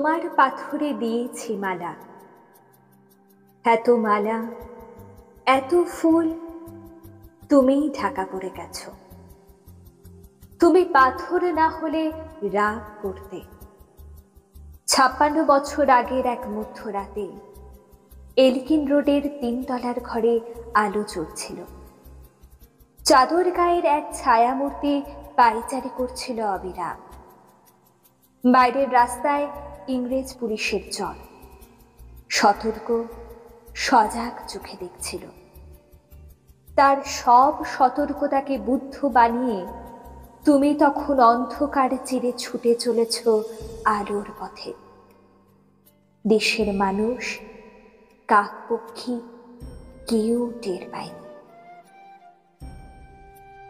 তোমার পাথরে দিয়েছি মালা, এত মালা এত ফুল তুমিই ঢাকা পড়ে গেছ। তুমি পাথর না হলে রাগ করতে। 56 বছর আগের এক মধ্যরাতে এলকিন রোডের 3 তলার ঘরে আলো জ্বলছিল। চাদর গায়ের এক ছায়ামূর্তি পায়চারি করছিল অবিরাম। বাইরের রাস্তায় ইংরেজ পুলিশের জল সতর্ক সজাগ চোখে দেখছিল। তার সব সতর্কতাকে বুদ্ধ বানিয়ে তুমি তখন অন্ধকার চিরে ছুটে চলেছ আলোর পথে। দেশের মানুষ কাকপক্ষী কেউ টের পায়নি।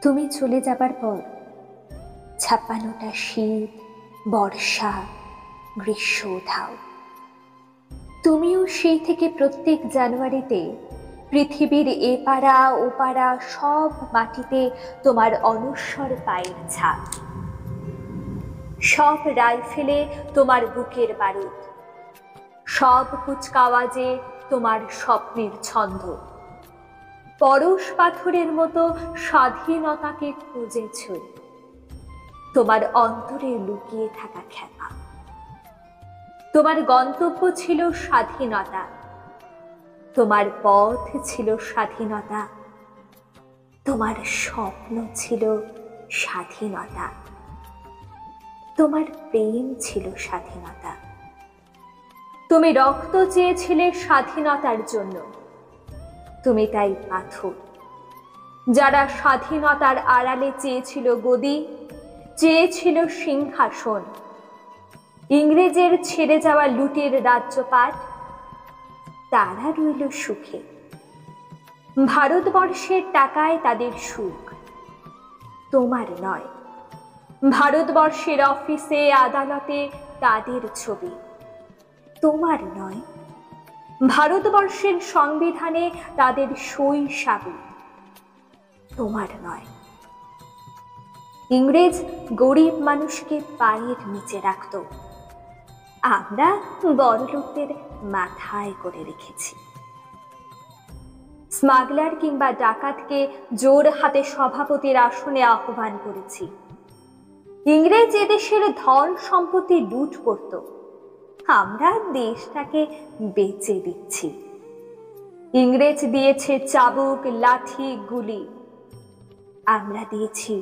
তুমি চলে যাবার পর 56টা শীত, বর্ষা, গ্রীষ্ম ধাও। তুমিও সেই থেকে প্রত্যেক জানুয়ারিতে পৃথিবীর এপাড়া ওপাড়া সব মাটিতে তোমার অনশ্বর পায়ের ছাপ, সব রাইফেলে তোমার বুকের বারুদ, সব কুচকাওয়াজে তোমার স্বপ্নের ছন্দ। পরশ পাথরের মতো স্বাধীনতাকে খুঁজেছ, তোমার অন্তরে লুকিয়ে থাকা খ্যাপা। তোমার গন্তব্য ছিল স্বাধীনতা, তোমার পথ ছিল স্বাধীনতা, তোমার স্বপ্ন ছিল স্বাধীনতা, তোমার প্রেম ছিল স্বাধীনতা। তুমি রক্ত চেয়েছিলে স্বাধীনতার জন্য, তুমি তাই পাথর। যারা স্বাধীনতার আড়ালে চেয়েছিল গদি, চেয়েছিল সিংহাসন, ইংরেজের ছেড়ে যাওয়া লুটের রাজ্যপাট, তারা রইল সুখে। ভারতবর্ষের টাকায় তাদের সুখ, তোমার নয়। ভারতবর্ষের অফিসে আদালতে তাদের ছবি, তোমার নয়। ভারতবর্ষের সংবিধানে তাদের সই সাবুত, তোমার নয়। ইংরেজ গরিব মানুষকে পায়ের নিচে রাখত, আমরা বড়লোকদের মাথায় করে রেখেছি। স্মাগলার কিংবা ডাকাতকে জোর হাতে সভাপতির আসনে আহ্বান করেছি। ইংরেজ এদেশের ধন সম্পত্তি লুট করত, আমরা দেশটাকে বেচে দিচ্ছি। ইংরেজ দিয়েছে চাবুক, লাঠি, গুলি, আমরা দিয়েছি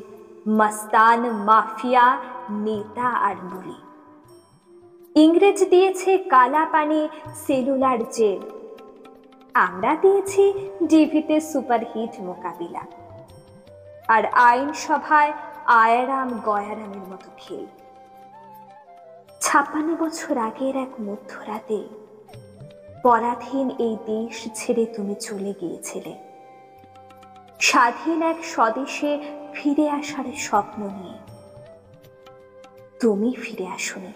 মস্তান, মাফিয়া, নেতা আর বুলি। ইংরেজ দিয়েছে কালা পানি, সেলুলার জেল, আমরা দিয়েছি ডিভিতে সুপারহিট মোকাবিলা আর আইনসভায় আয়ারাম গয়ারামের মতো খেল। 56 বছর আগের এক মধ্যরাতে পরাধীন এই দেশ ছেড়ে তুমি চলে গিয়েছিলে, স্বাধীন এক স্বদেশে ফিরে আসার স্বপ্ন নিয়ে। তুমি ফিরে আসোনি,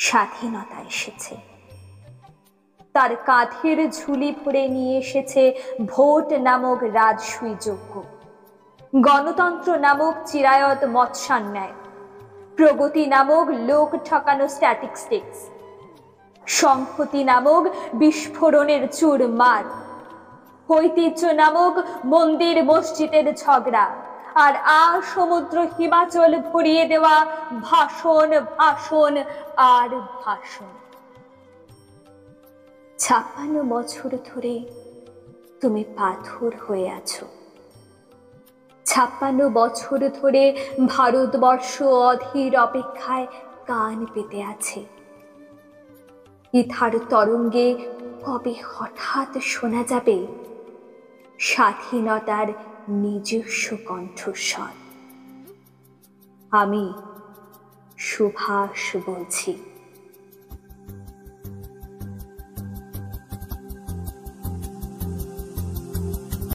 স্বাধীনতা এসেছে। তার কাঁধের ঝুলি ভরে নিয়ে এসেছে ভোট নামক রাজসুই যজ্ঞ, গণতন্ত্র নামক চিরায়ত মৎস্যান্যায়, প্রগতি নামক লোক ঠকানো স্ট্যাটিস্টিক্স, সংহতি নামক বিস্ফোরণের চুরমার, ঐতিহ্য নামক মন্দির মসজিদের ঝগড়া, আর সমুদ্র হিমাচল ভরিয়ে দেওয়া ভাষণ, ভাষণ আর ভাষণ। 56 বছর ধরে তুমি পাথর হয়ে আছো। 56 বছর ধরে ভারতবর্ষ অধীর অপেক্ষায় কান পেতে আছে। ইথার তরঙ্গে কবে হঠাৎ শোনা যাবে স্বাধীনতার নিজস্ব কণ্ঠস্বর। আমি সুভাষ বলছি।